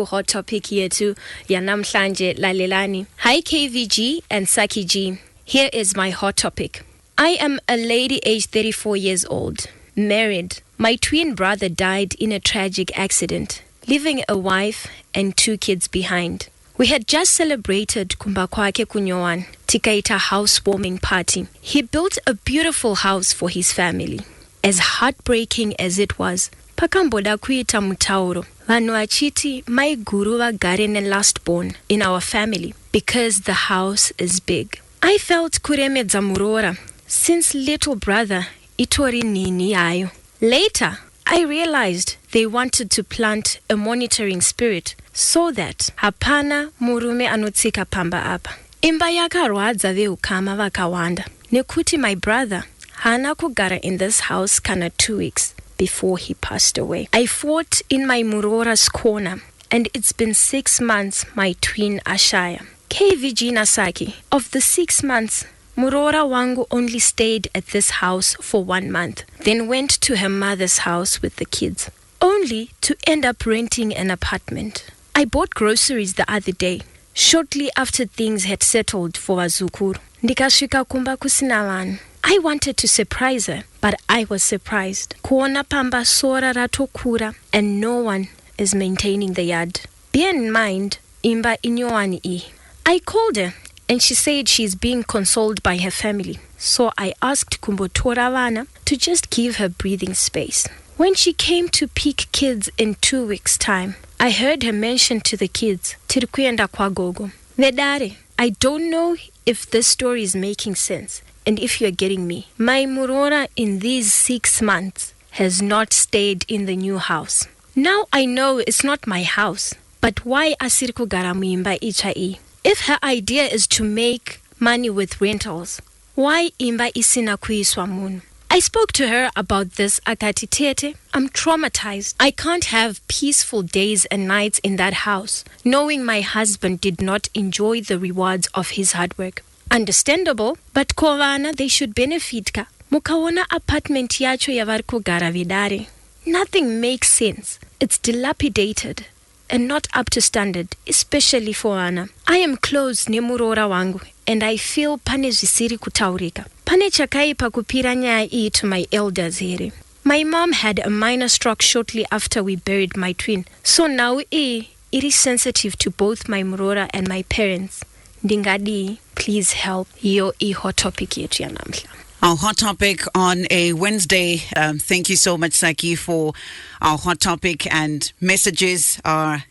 Hot topic yetu ya namhlanje lalelani. Hi KVG and Saki G. Here is my hot topic. I am a lady aged 34 years old, married. My twin brother died in a tragic accident, leaving a wife and 2 kids behind. We had just celebrated kwake kunyowani, tikaita housewarming party. He built a beautiful house for his family. As heartbreaking as it was, pakamboda kuita mutauro, vanhu vachiti, maiguru, vagare last born in our family, because the house is big. I felt kuremedza muroora, since little brother itori nhinhi hayo. Later, I realized they wanted to plant a monitoring spirit so that hapana, murume, anotsika, pamba apa. Imba yakarwadza, vehukama, vakawanda. Nekuti my brother haana kugara in this house kana 2 weeks before he passed away. I fought in my muroora's corner, and it's been 6 months my twin ashaya. KVG Nasaki, of the 6 months, muroora wangu only stayed at this house for 1 month, then went to her mother's house with the kids, only to end up renting an apartment. I bought groceries the other day, shortly after things had settled for Vazukuru. Ndikasvika kumba kusina vanhu. I wanted to surprise her, but I was surprised. Kuona pamba sora ratokura, and no one is maintaining the yard. Bear in mind, Imba kunyowani. I called her, and she said she's being consoled by her family. So I asked kumbotora vana to just give her breathing space. When she came to pick kids in 2 weeks' time, I heard her mention to the kids, "Tirikuenda kwa gogo." Vedare, I don't know if this story is making sense, and if you're getting me. My muroora in these 6 months has not stayed in the new house. Now I know it's not my house, but why asiri kugara muimba ichai? If her idea is to make money with rentals, why imba isina kuiswa munhu? I spoke to her about this akati tete. I'm traumatized. I can't have peaceful days and nights in that house, knowing my husband did not enjoy the rewards of his hard work. Understandable, but kovana they should benefit ka. Mukaona apartment yacho yavari kugara vidare. Nothing makes sense. It's dilapidated and not up to standard, especially for Anna. I am close nemuroora wangu, and I feel pane zvisiri kutaurika. Pane chakaipa kupira nyaya iyi to my elders here. My mom had a minor stroke shortly after we buried my twin, so now it is sensitive to both my muroora and my parents. Ndingadi, please help. Yo hot topic yetu ya namhla. Our hot topic on a Wednesday. Thank you so much, Saki, for our hot topic, and messages are,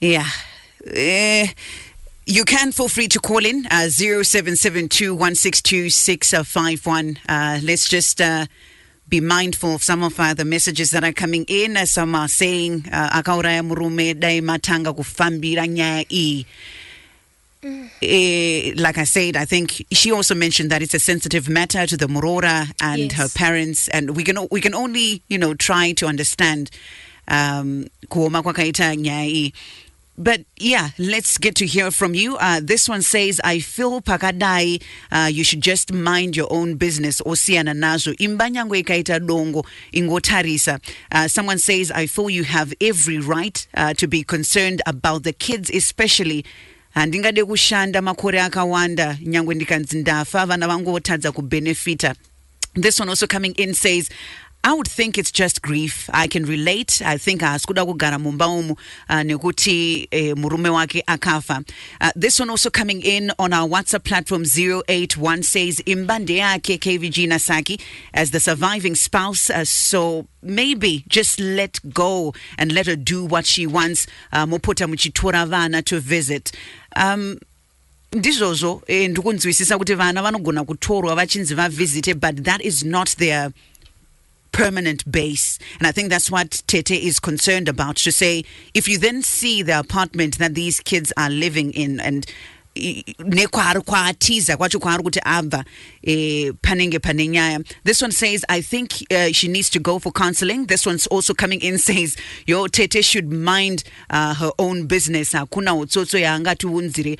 you can feel free to call in 0772-162-651. Let's just be mindful of some of the messages that are coming in. Some are saying, akauraya murume dai matanga kufambira nyaya. Like I said, I think she also mentioned that it's a sensitive matter to the muroora and her parents, and we can only try to understand kuoma kwakaita nyai. But yeah, let's get to hear from you. This one says, I feel pakadai, you should just mind your own business. Osiana nazo imbanyangwe ikaita dongo ingotarisa. Someone says, I feel you have every right to be concerned about the kids, especially ndingade kushanda makore akawanda nyangwe ndikanzi ndafa vana vangu votadza kubenefita. This one also coming in says, I would think it's just grief. I can relate. I think askuda kugara mumba umu nekuti murume wake akafa. This one also coming in on our WhatsApp platform 081 says, Imbande yake KVG Nasaki as the surviving spouse. So maybe just let go and let her do what she wants. Mopota muchitora vana to visit. Ndizozo ndikunzwisisa kuti vana vanogona kutorwa vachinzi vavisite, but that is not their permanent base. And I think that's what Tete is concerned about, to say, if you then see the apartment that these kids are living in, and nekwaari kwaatiza kwacho kwaari kuti abva panenge pane nyaya. This one says, I think she needs to go for counseling. This one's also coming in, says, yo, Tete should mind her own business. Hakuna utsotso yaangatiunzire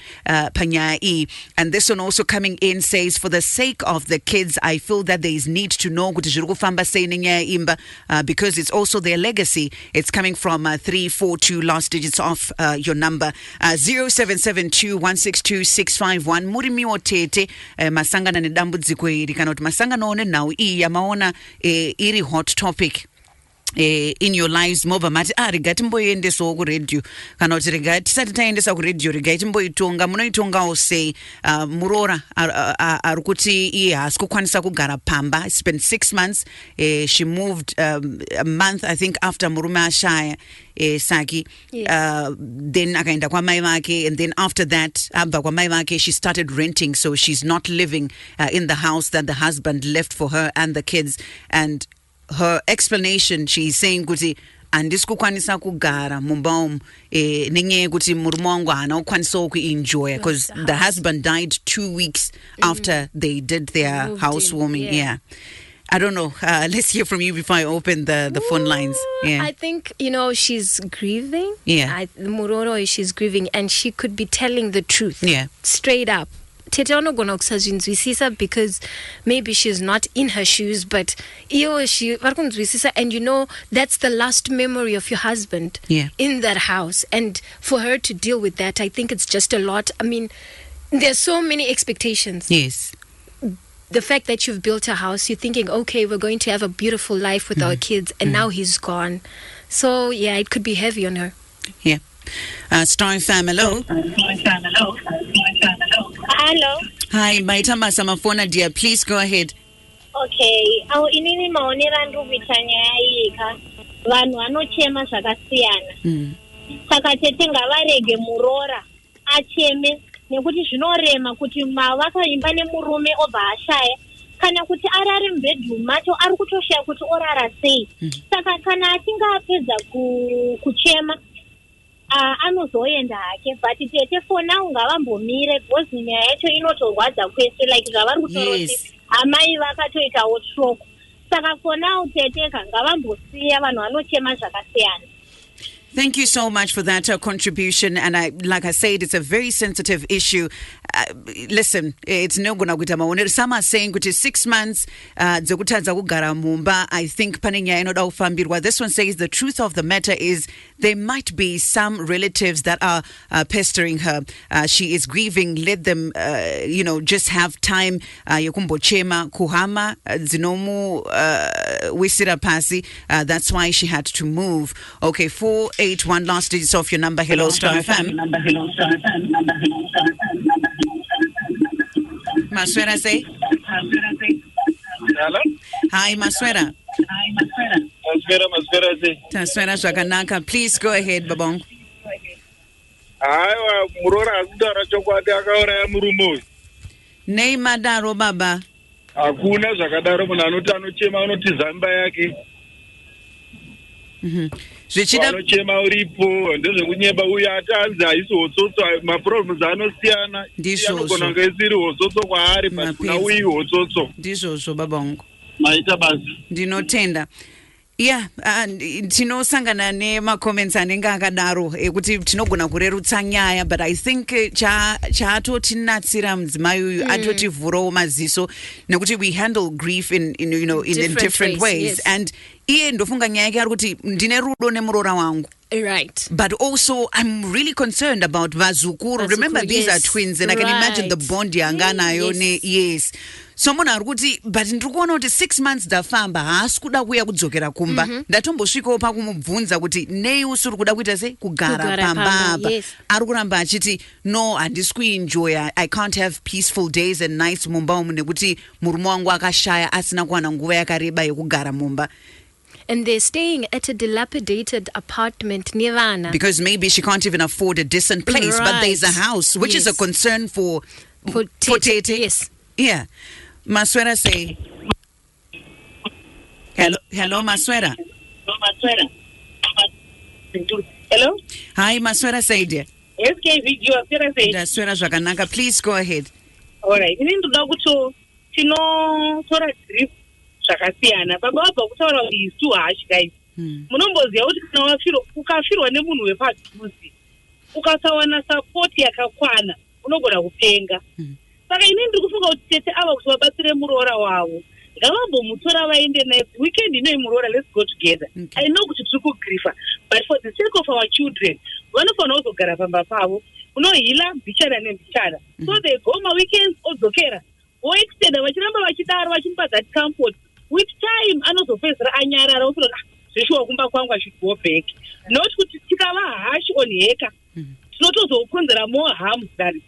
panyaya iyi. And this one also coming in says, for the sake of the kids, I feel that there is need to know kuti zviri kufamba sei nenyaya Imba, because it's also their legacy. It's coming from 342, last digits of your number, 0772162651. Murimiwo Tete masangana nedambudziko iri kana kuti masangano nenhau iyi yamaona iri hot topic in your lives. Mobva mati regai timboiendesawo kuredhiyo kana kuti regai tisati taendesa kuredhiyo regai timboitonga. Munoitongawo sei? Muroora ari kuti iye haasi kukwanisa kugara pamba. It's been 6 months. She moved a month, I think, after murume ashaya Saki. Then akaenda kwa mai vake, and then after that abva kwa mai vake she started renting, so she's not living in the house that the husband left for her and the kids. And her explanation, she's saying kuti handisi kukwanisa kugara mumba umu nenyaya yekuti murume wangu haana kukwanisawo kuenjoya, because the husband died 2 weeks after they did their housewarming. Yeah. I don't know. Let's hear from you before I open the phone lines. Yeah. I think, she's grieving. Yeah. Muroora, she's grieving, and she could be telling the truth. Yeah. Straight up. Tete anogona kusazvinzwisisa because maybe she's not in her shoes, but she vari kunzwisisa, and that's the last memory of your husband in that house. And for her to deal with that, I think it's just a lot. I mean, there's so many expectations. Yes. The fact that you've built a house, you're thinking, okay, we're going to have a beautiful life with our kids, and now he's gone. So, yeah, it could be heavy on her. Yeah. Star FM, hello. Hello. Hi, Maita Masamafona, dear. Please go ahead. Okay. Inini maonera ndikuita nyaya iyi ka. Vanhu vanochema zvakasiyana. Saka Tete ngavarege Muroora acheme, nekuti zvinorema kuti vakaimba nemurume obva ashaya, kana kuti arari mubedroom macho ari kutoshaya kuti orara sei. Saka kana achinge apedza kuchema anozoenda hake, but Tete for now ngavambomire, because nyaya yacho inotorwadza kwese, like zvavari kutoroti amai vakatoitawo stroke. Saka for now Tete ngavambosiya vanhu vanochema zvakasiyana. Thank you so much for that contribution. And like I said, it's a very sensitive issue. Listen, it's no gonna kuita maonero. Some are saying kuti 6 months dzekutadza kugara mumba. I think pane nyaya inoda kufambirwa. This one says the truth of the matter is there might be some relatives that are pestering her. She is grieving. Let them, just have time. Yekumbochema kuhama dzinomu wisira pasi. That's why she had to move. Okay, 481, last digits of your number. Hello, Star FM. Maswera say. Hello. Hi, Maswera. Maswera say. Maswera zvakanaka. Please go ahead, Babong. Hayo Muroora akudara chokwadi akauraya murume. Nei madaro baba. Hakuna zvakadaro, munhu anoti anochema anotiza imba yake. Anochema uripo, ndezvekunyeba uyu atanzi haisi hotsotso, maproblems anosiyana. Ndizvozvo. Anogona kunge isiri hotsotso kwaari, but kuna uyu hotsotso. Ndizvozvo babongo. Maita basi. Ndinotenda. Yeah, tinosangana nemacomments anenge akadaro ekuti tinogona kurerutsa nyaya, but I think chaatotinatsira mudzimai uyu atotivhurawo maziso, nekuti we handle grief in different ways. Yes. And iye ndofunga nyaya yake ari kuti ndine rudo nemuroora wangu. Right. But also, I'm really concerned about vazukuru. Remember, these are twins, and I can imagine the bond yanganayo. Yes. Someone ari kuti, but ndikuona kuti 6 months dafamba haasi kuda kuya kudzokera kumba. Ndatombosvikawo pakumubvunza kuti nei usiri kuda kuita sei kugara pamba apa. Ari kuramba achiti no, handisi kuenjoya. I can't have peaceful days and nights mumba umu nekuti murume wangu akashaya asina kuwana nguva yakareba yekugara mumba. And they're staying at a dilapidated apartment near Haana. Because maybe she can't even afford a decent place, but there's a house, which is a concern for Tete. Yes. Yeah. Maswera say. Hello, Maswera. Hello. Hi, Maswera say, dear. SKVG waswera sei? Ndaswera zvakanaka. Please go ahead. Alright, ini ndoda kuti tinotora drip zvakasiyana. Baba wabva kutaura kuti is too harsh guys. Munomboziva kuti kana ukafirwa nemunhu wepadhuze, ukasawana support yakakwana, unogona kupenga. Saka ini ndiri kufunga kuti tete ava kuti vabatsire muroora wavo. Ngavambomutora vaende naye weekend inoyi muroora, let's go together. I know kuti tiri kugrifa, but for the sake of our children, vanofanira kuzogara pamba pavo. Unohila mbichana nembichana. So they go weekends odzokera. Voextenda vachiramba vachidaro vachimupa that comfort. With time anozopedzera anyarara ofuna zveshuwa kumba kwangu I should go back. Not kuti tikava harsh on heka. Tinotozokonzera more harm than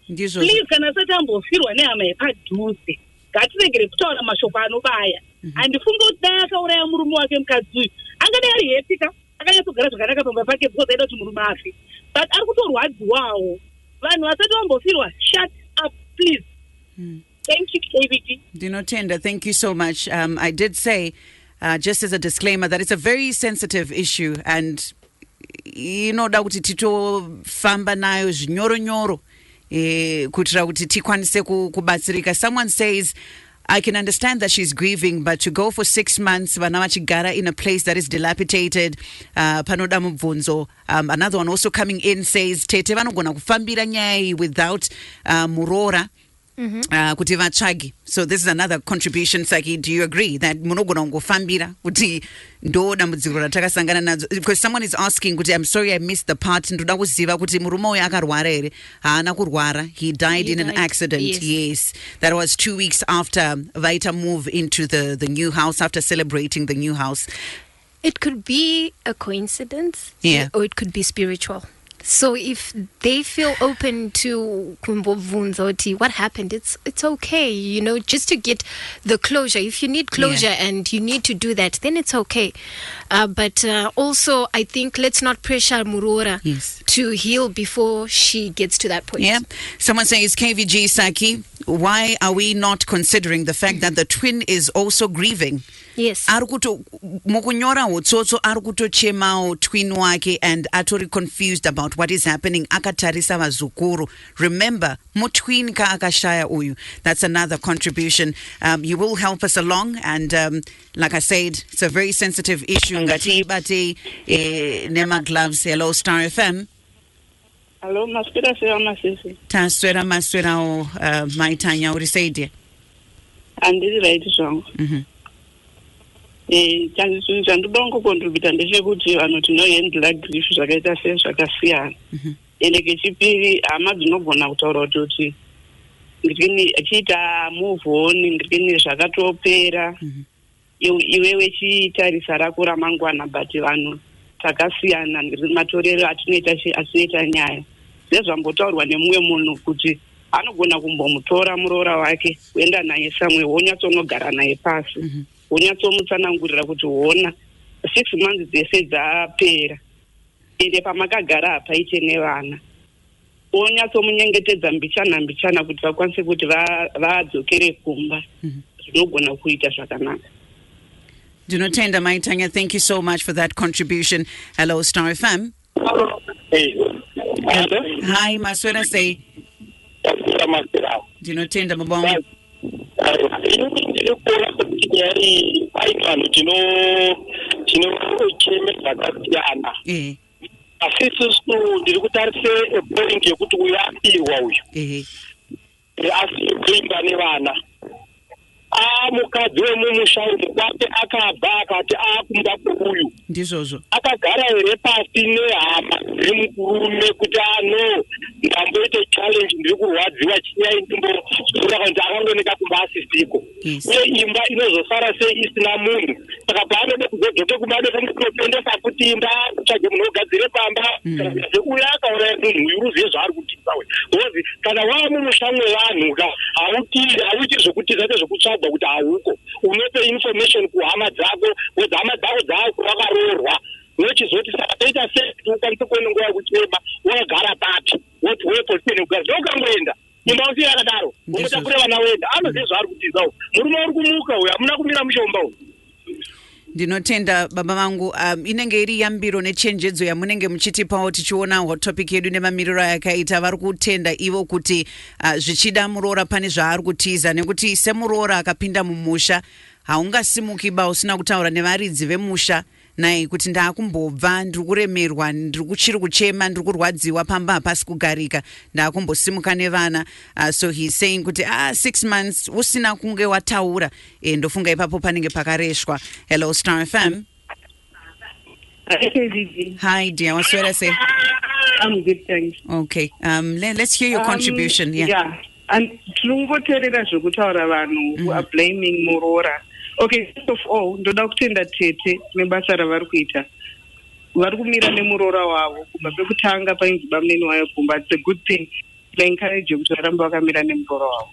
this. Please kana satambofirwa nehama yepadhuze. Ngatiregere kutaura mashoko anobaya. Handifunga kuti dai akauraya murume wake mukadzi uyu angadai ari hepika, akanyatsogara zvakanaka pamba pake because aida kuti murume afe. But ari kutorwadziwawo. Vanhu vasati vambofirwa, shut up please. Thank you, KVG. Dinotenda, thank you so much. I did say, just as a disclaimer, that it's a very sensitive issue, and inoda kuti titofamba nayo zvinyoronyoro kuitira kuti tikwanise kubatsirika. Someone says, I can understand that she's grieving, but to go for 6 months, vana vachigara in a place that is dilapidated, panoda mubvunzo. Another one also coming in says, tete vanogona kufambira nyaya without muroora. Kuti vatsvagi. So this is another contribution. Saki, do you agree that munogona kungofambira kuti ndo dambudziko ratakasangana nadzo? Because someone is asking kuti, I'm sorry I missed the part, ndoda kuziva kuti murume uyu akarwara here? Haana kurwara. He died in an accident. Yes. That was 2 weeks after vaita move into the new house, after celebrating the new house. It could be a coincidence, or it could be spiritual. So if they feel open to kumbovunzoti, what happened, it's okay, you know, just to get the closure. If you need closure and you need to do that, then it's okay. But also, I think let's not pressure muroora to heal before she gets to that point. Yeah. Someone says, KVG Saki, why are we not considering the fact that the twin is also grieving? Yes. Mukunyora utsotso chemao twin wake and atori confused about what is happening. Akatarisa vazukuru. Remember, mutwin ka akashaya uyu. That's another contribution. You will help us along, and like I said, it's a very sensitive issue. Ngati bate nema gloves. Hello, Star FM. Hello, maswera sewa masisi. Maswera o maitanya urisaidie. Andiri right song. Chandibongo contribute ndechekuti vanhu tinohandla grief zvakaita sezvakasiyana. Ende kechipiri hama dzinogona kutaura kuti ngirikini achiita move on, ngirikini zvakatopera. Iwewe chitarisa rako ramangwana, but vanhu takasiyana matorero atinoita nyaya. Zvezvambotaurwa nemumwe munhu kuti anogona kumbomutora muroora wake kuenda naye samwe, wonyatsonogara naye pasi. Wonyatsomutsanangurira kuti wona 6 months dzese dzapera, ende pamakagara paite nevana. Wonyatsomunyengetedza mbichana kuti vakwanise kuti vadzokere kumba. Zvinogona kuita zvakanaka. Dinotenda Maitanya, thank you so much for that contribution. Hello, Star FM. Hey. Hi, Maswera say. Dinotenda Mabonga. Asisu ndiri kutarise point yekuti uyapirwa uyu. Asi kuimba nevana. Mukadzi wemumushauri kwake akabva akati akumba kuuyu. Ndizvozvo. Akagara here pasi nehama yemurume kuti ndamboite challenge ndiri kurwadziwa chinyai ndimbozoda kuti akangoneka kumba asisiko. Uye imba inozosara sei isina munhu. Saka paanode kuzodzoke kumba kunopendesa kuti imba kutsvage munhu ogadzire pamba. Uye akauraya munhu uyu uziye zvaari kutiza we. Because kana wamumushamwe vanhu hauiti zvokutiza nezvokutsvaga kuti hauko. Unope information kuhama dzako, kuti hama dzako dzaakaroorwa. Nochizoti saka toita sei ukwanise kuona nguva yekuchema wakagara papi woti wepolisi nekugazi ndokangoenda imba usiye yakadaro unotakure vana wenda anoziye zvaari kutizawo murume uri kumuka uyu hamuna kumira mushomba uyu. Ndinotenda baba vangu. Inenge iri yambiro nechenjedzo yamunenge muchitipawo tichiona hot topic yedu nemamiriro yakaita. Vari kutenda ivo kuti zvichida muroora pane zvaari kutiza, nekuti semuroora akapinda mumusha haungasimukiba usina kutaura nevaridzi vemusha nai kuti ndaakumbobva, ndiri kuremerwa, chiri kuchema, ndiri kurwadziwa, pamba hapasi kugarika, ndaakumbosimuka nevana. So he's saying kuti 6 months usina kunge wataura. Ndofunga ipapo panenge pakareshwa. Hello Star FM. Hi dear, what's what I say? I'm good, thanks. Okay, let's hear your contribution. Yeah. And tinongoteerera zvekutaura vanhu who are blaming muroora. Okay, first of all, ndoda kutenda tete nebasa ravari kuita. Vari kumira nemuroora wavo kubva pekutanga painzi bamunini wayo kumba. It's a good thing. Encourage kuti varamba vakamira nemuroora wavo.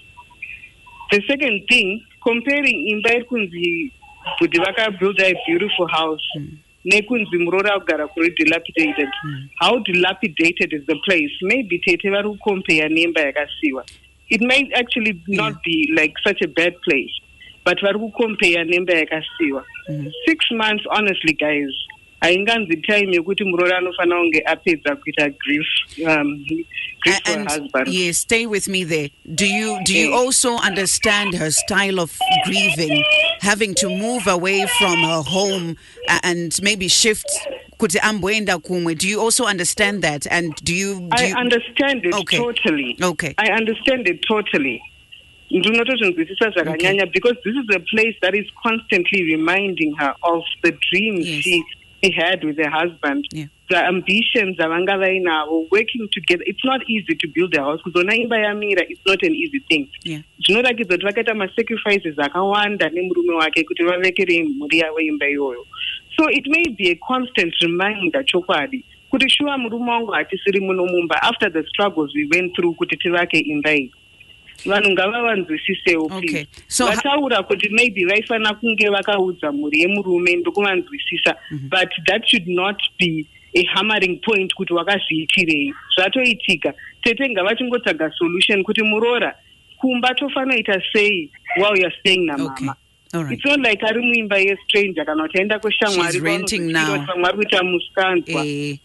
The second thing, comparing Imba iri kunzi kuti vakabuild a beautiful house nekunzi muroora kugara kuri dilapidated. How dilapidated is the place? Maybe tete vari kucompare neimba yakasiwa. It might actually not be like such a bad place. But vari kucompare nemba yakasiwa. 6 months, honestly, guys, hainganzi time yekuti muroora anofanira kunge apedza kuita grief for her husband. Yes, stay with me there. Do you also understand her style of grieving, having to move away from her home and maybe shift kuti amboenda kumwe? Do you also understand that? And do you I understand it totally. Okay. I understand it totally. Because this is a place that is constantly reminding her of the dreams she had with her husband, the ambitions working together. It's not easy to build a house because it's not an easy thing. Sacrifices vakawanda nemurume wake kuti vavekere mhuri yavo imba iyoyo. So it may be a constant reminder chokwadi kuti shuwa murume wangu hatisiri muno mumba after the struggles we went through kuti tivake imba iyi. Vanhu ngavavanzwisisewo please. So vataura kuti maybe vaifanira kunge vakaudza mhuri yemurume ndokuvanzwisisa, but that should not be a hammering point kuti wakazviitirei. Zvatoitika tete ngavachingotsvaga solution kuti muroora kumba tofanira sei while you're staying namama. All right. It's not like ari muimba yestranger kana utaenda kushamwari. She's renting now.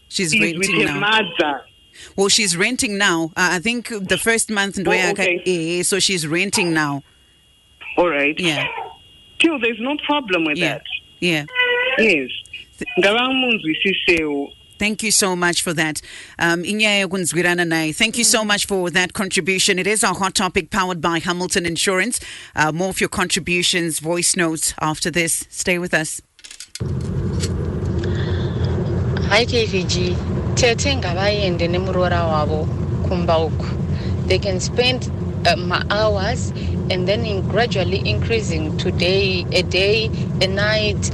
She's renting now. Well, she's renting now. I think the first month, so she's renting now. All right. Yeah. Still, there's no problem with that. Yeah. Yes. Thank you so much for that. Thank you so much for that contribution. It is our hot topic powered by Hamilton Insurance. More of your contributions, voice notes after this. Stay with us. Hi KVG. Tete ngavaende nemuroora wavo kumba uku. They can spend hours and then gradually increasing today, a day, a night,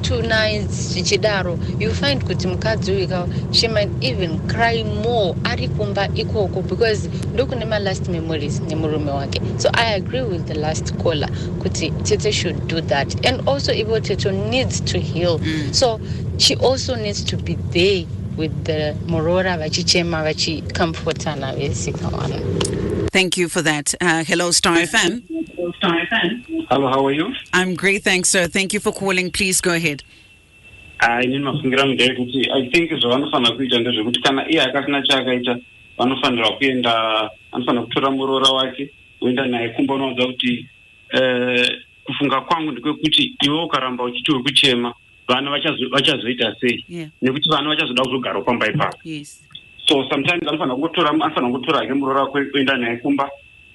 2 nights, chichidaro. You find kuti mukadzi uyu, she might even cry more ari kumba ikoko because ndokune ma last memories nemurume wake. So I agree with the last caller kuti Tete should do that. And also Ivo Tete needs to heal. So she also needs to be there with the muroora vachichema vachikamfotana vesikawana. Thank you for that. Hello, Star FM. Hello, how are you? I'm great, thanks, sir. Thank you for calling. Please go ahead. I think zvavanofanira kuita ndezvekuti kana iye akasina chaakaita vanofanira kuenda, anofanira kutora muroora wake kuenda naye kumba. Unoudza kuti kufunga kwangu ndekwekuti iwe ukaramba uchiti uri kuchema vana vachazoita sei, nekuti vana vachazoda kuzogara pamba ipapo. So sometimes anofanira kutora ke muroora wake kuenda naye kumba,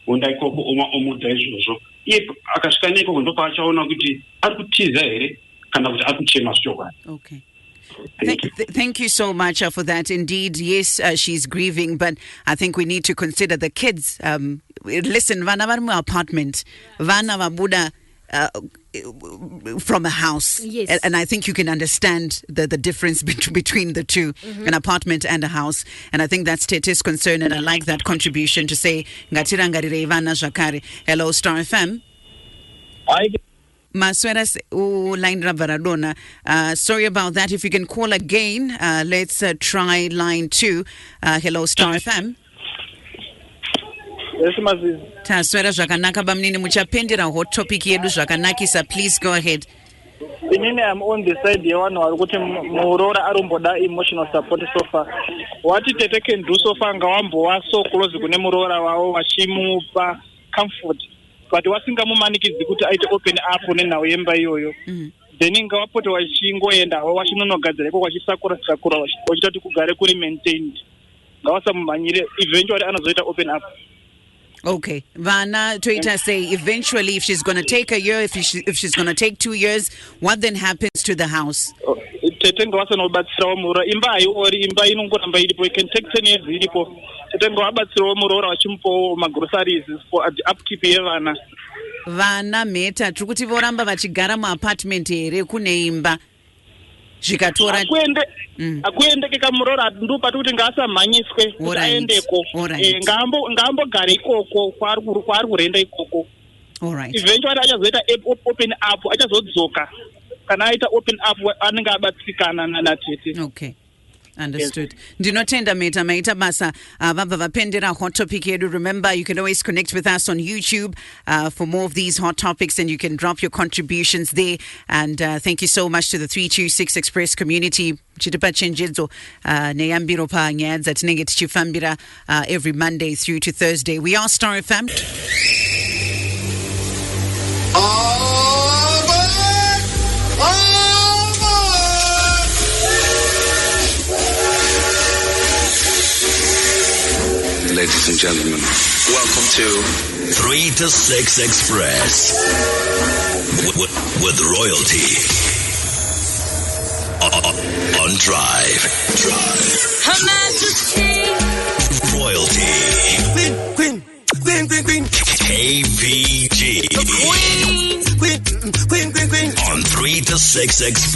onda ikoko omudza izvozvo. Iye akasvika neikoko ndopaachaona kuti ari kutiza here kana kuti ari kuchema zvichokwadi. Okay. Thank you so much for that. Indeed, yes, she's grieving, but I think we need to consider the kids. Listen, vana vari muapartment, vana vabuda from a house. Yes. And I think you can understand the difference between the two, an apartment and a house. And I think that's Tete's concern, and I like that contribution to say, ngatirangarire vana zvakare. Hello, Star FM. Masweras line Varadona. Sorry about that. If you can call again, let's try line 2. Hello, Star FM. Yes, Mazi. Taswera zvakanaka bamnini muchapendera hot topic yedu zvakanakisa. Please go ahead. inini am on the side yevanhu vari kuti muroora aromboda emotional support so far. What tete can do so far ngawambova so close kune muroora wavo vachimupa comfort, but wasingamumanikidzi kuti aite open up nenhau yemba iyoyo. Then ngawapota vachingoenda vachinonogadzira iko vachisakura vachita kuti kugare kuri maintained. Ngawasamumhanyire, eventually anozoita open up. Okay, Vana Toita say eventually if she's going to take a year, if she's going to take 2 years, what then happens to the house? Tete ngawasanobatsirawo muroora. Imba haiori, imba inongoramba iripo. It can take 10 years iripo. Tete ngawabatsirawo muroora vachimupawo magroceries for the upkeep yevana. Vana mheta tiri kuti voramba vachigara muapartment here kune imba zvikatora akuendeke kamuroora ndopati kuti ngaasamhanyiswe kuti aendeko. Ngaambogare ikoko kwaari kurenda ikoko. Eventually achazoita open up, achazodzoka kana aita open up anenge abatsikana natete. Okay. Understood. Ndinotenda meta maita basa vabva vapendera hot topic yedu. Remember, you can always connect with us on YouTube for more of these hot topics, and you can drop your contributions there. And thank you so much to the 326 Express community. Chitipa chenjedzo neyambiro pa nyaya dzatinenge tichifambira every Monday through to Thursday. We are Star FM. Ladies and gentlemen, welcome to 3 to 6 Express with royalty on Drive. Her Majesty. Royalty. Queen. KVG. The Queen. On 3 to 6 Express.